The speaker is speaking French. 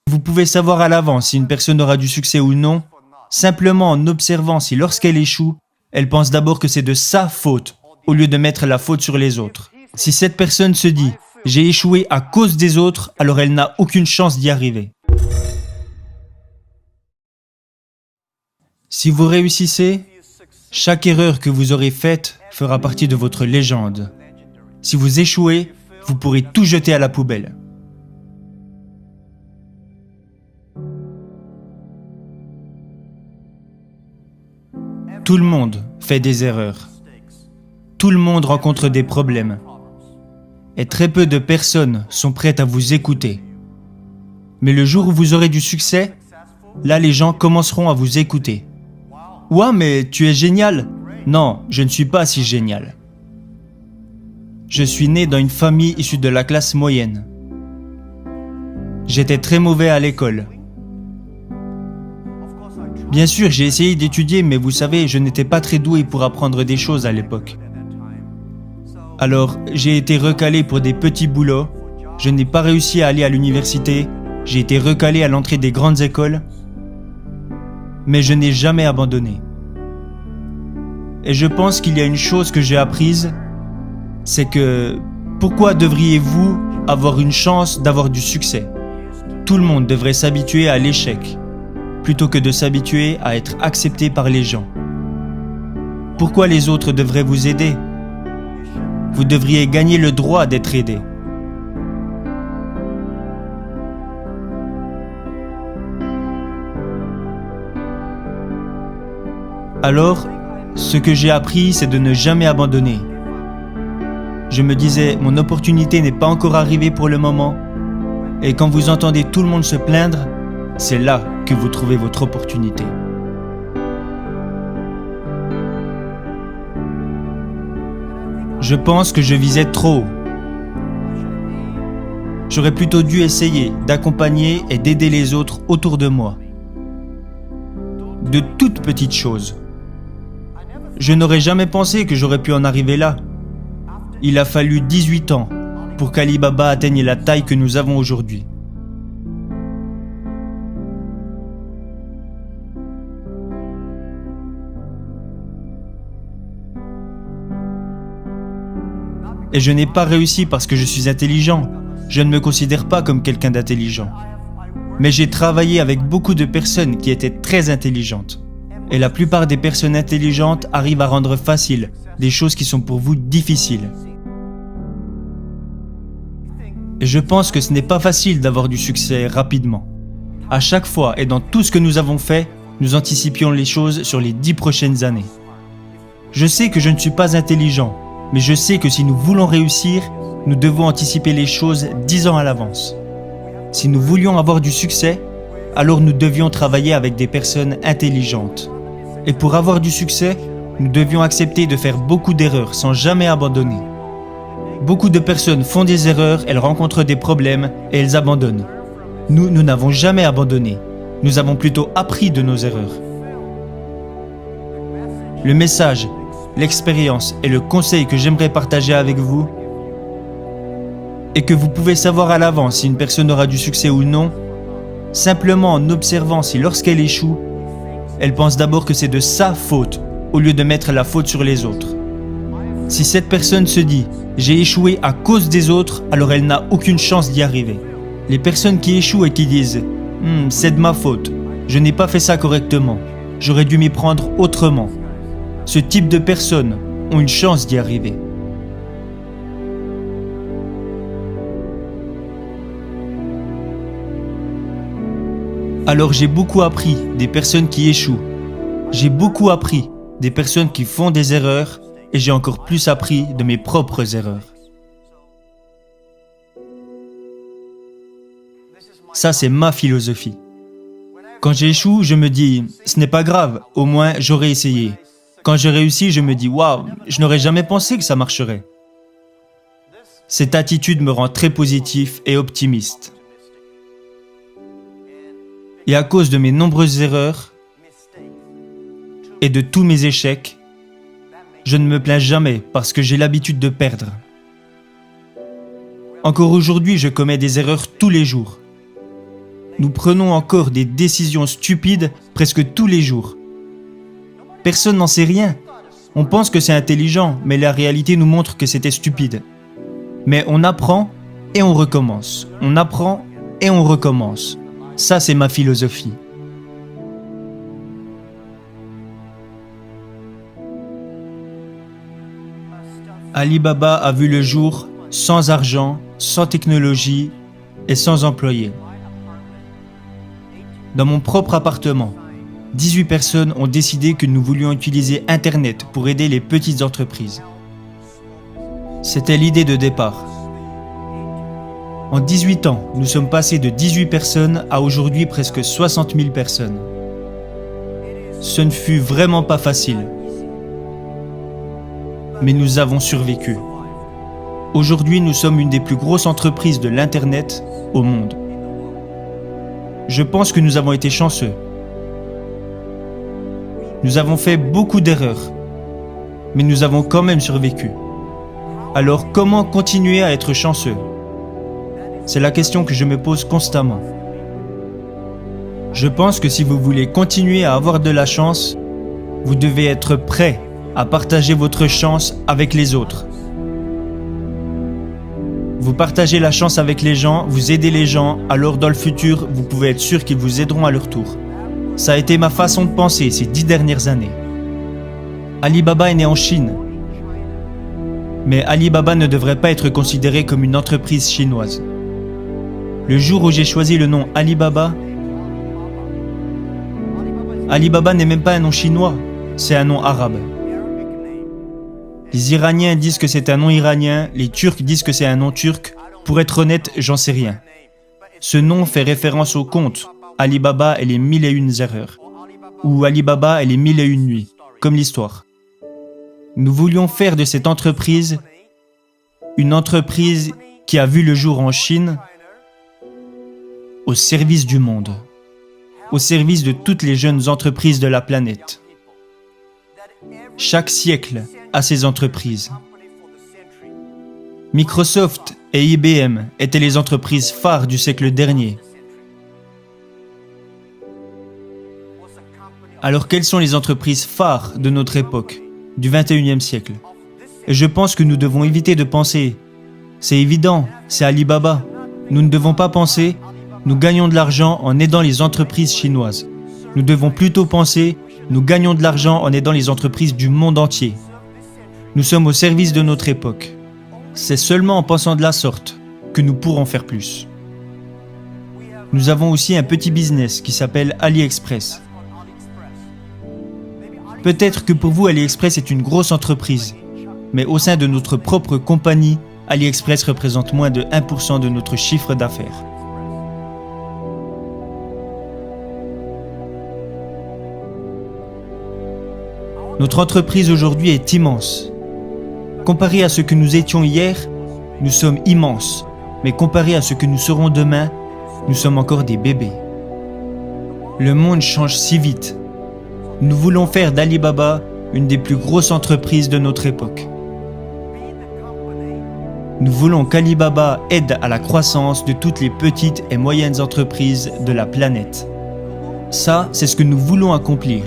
Vous pouvez savoir à l'avance si une personne aura du succès ou non, simplement en observant si lorsqu'elle échoue, elle pense d'abord que c'est de sa faute, au lieu de mettre la faute sur les autres. Si cette personne se dit « j'ai échoué à cause des autres », alors elle n'a aucune chance d'y arriver. Si vous réussissez, chaque erreur que vous aurez faite fera partie de votre légende. Si vous échouez, vous pourrez tout jeter à la poubelle. Tout le monde fait des erreurs. Tout le monde rencontre des problèmes. Et très peu de personnes sont prêtes à vous écouter. Mais le jour où vous aurez du succès, là les gens commenceront à vous écouter. « Ouah, mais tu es génial !» Non, je ne suis pas si génial. Je suis né dans une famille issue de la classe moyenne. J'étais très mauvais à l'école. Bien sûr, j'ai essayé d'étudier, mais vous savez, je n'étais pas très doué pour apprendre des choses à l'époque. Alors, j'ai été recalé pour des petits boulots, je n'ai pas réussi à aller à l'université, j'ai été recalé à l'entrée des grandes écoles, mais je n'ai jamais abandonné. Et je pense qu'il y a une chose que j'ai apprise, c'est que pourquoi devriez-vous avoir une chance d'avoir du succès? Tout le monde devrait s'habituer à l'échec, plutôt que de s'habituer à être accepté par les gens. Pourquoi les autres devraient vous aider? Vous devriez gagner le droit d'être aidé. Alors, ce que j'ai appris, c'est de ne jamais abandonner. Je me disais, mon opportunité n'est pas encore arrivée pour le moment. Et quand vous entendez tout le monde se plaindre, c'est là que vous trouvez votre opportunité. Je pense que je visais trop haut. J'aurais plutôt dû essayer d'accompagner et d'aider les autres autour de moi. De toutes petites choses. Je n'aurais jamais pensé que j'aurais pu en arriver là. Il a fallu 18 ans pour qu'Ali Baba atteigne la taille que nous avons aujourd'hui. Et je n'ai pas réussi parce que je suis intelligent. Je ne me considère pas comme quelqu'un d'intelligent. Mais j'ai travaillé avec beaucoup de personnes qui étaient très intelligentes. Et la plupart des personnes intelligentes arrivent à rendre facile des choses qui sont pour vous difficiles. Et je pense que ce n'est pas facile d'avoir du succès rapidement. À chaque fois et dans tout ce que nous avons fait, nous anticipions les choses sur les 10 prochaines années. Je sais que je ne suis pas intelligent, mais je sais que si nous voulons réussir, nous devons anticiper les choses 10 ans à l'avance. Si nous voulions avoir du succès, alors nous devions travailler avec des personnes intelligentes. Et pour avoir du succès, nous devions accepter de faire beaucoup d'erreurs sans jamais abandonner. Beaucoup de personnes font des erreurs, elles rencontrent des problèmes et elles abandonnent. Nous n'avons jamais abandonné. Nous avons plutôt appris de nos erreurs. Le message, l'expérience et le conseil que j'aimerais partager avec vous est que vous pouvez savoir à l'avance si une personne aura du succès ou non, simplement en observant si lorsqu'elle échoue, elle pense d'abord que c'est de sa faute, au lieu de mettre la faute sur les autres. Si cette personne se dit « j'ai échoué à cause des autres », alors elle n'a aucune chance d'y arriver. Les personnes qui échouent et qui disent « c'est de ma faute, je n'ai pas fait ça correctement, j'aurais dû m'y prendre autrement », ce type de personnes ont une chance d'y arriver. Alors j'ai beaucoup appris des personnes qui échouent. J'ai beaucoup appris des personnes qui font des erreurs et j'ai encore plus appris de mes propres erreurs. Ça, c'est ma philosophie. Quand j'échoue, je me dis « ce n'est pas grave, au moins j'aurais essayé ». Quand je réussis, je me dis « waouh, je n'aurais jamais pensé que ça marcherait ». Cette attitude me rend très positif et optimiste. Et à cause de mes nombreuses erreurs et de tous mes échecs, je ne me plains jamais parce que j'ai l'habitude de perdre. Encore aujourd'hui, je commets des erreurs tous les jours. nous prenons encore des décisions stupides presque tous les jours. Personne n'en sait rien. On pense que c'est intelligent, mais la réalité nous montre que c'était stupide. Mais on apprend et on recommence. On apprend et on recommence. Ça, c'est ma philosophie. Alibaba a vu le jour sans argent, sans technologie et sans employés. Dans mon propre appartement, 18 personnes ont décidé que nous voulions utiliser Internet pour aider les petites entreprises. C'était l'idée de départ. En 18 ans, nous sommes passés de 18 personnes à aujourd'hui presque 60 000 personnes. Ce ne fut vraiment pas facile. Mais nous avons survécu. Aujourd'hui, nous sommes une des plus grosses entreprises de l'Internet au monde. Je pense que nous avons été chanceux. Nous avons fait beaucoup d'erreurs, mais nous avons quand même survécu. Alors comment continuer à être chanceux ? C'est la question que je me pose constamment. Je pense que si vous voulez continuer à avoir de la chance, vous devez être prêt à partager votre chance avec les autres. Vous partagez la chance avec les gens, vous aidez les gens, alors dans le futur, vous pouvez être sûr qu'ils vous aideront à leur tour. Ça a été ma façon de penser ces 10 dernières années. Alibaba est né en Chine. Mais Alibaba ne devrait pas être considéré comme une entreprise chinoise. Le jour où j'ai choisi le nom Alibaba, Alibaba n'est même pas un nom chinois, c'est un nom arabe. Les Iraniens disent que c'est un nom iranien, les Turcs disent que c'est un nom turc. Pour être honnête, j'en sais rien. Ce nom fait référence au conte Alibaba et les 1001 erreurs, ou Alibaba et les 1001 nuits, comme l'histoire. Nous voulions faire de cette entreprise une entreprise qui a vu le jour en Chine au service du monde, au service de toutes les jeunes entreprises de la planète. Chaque siècle a ses entreprises. Microsoft et IBM étaient les entreprises phares du siècle dernier. Alors quelles sont les entreprises phares de notre époque, du 21e siècle ? Et je pense que nous devons éviter de penser « c'est évident, c'est Alibaba ». Nous ne devons pas penser « nous gagnons de l'argent en aidant les entreprises chinoises ». Nous devons plutôt penser « nous gagnons de l'argent en aidant les entreprises du monde entier ». Nous sommes au service de notre époque. C'est seulement en pensant de la sorte que nous pourrons faire plus. Nous avons aussi un petit business qui s'appelle AliExpress. Peut-être que pour vous, AliExpress est une grosse entreprise, mais au sein de notre propre compagnie, AliExpress représente moins de 1% de notre chiffre d'affaires. Notre entreprise aujourd'hui est immense. Comparé à ce que nous étions hier, nous sommes immenses, mais comparé à ce que nous serons demain, nous sommes encore des bébés. Le monde change si vite. Nous voulons faire d'Alibaba une des plus grosses entreprises de notre époque. Nous voulons qu'Alibaba aide à la croissance de toutes les petites et moyennes entreprises de la planète. Ça, c'est ce que nous voulons accomplir.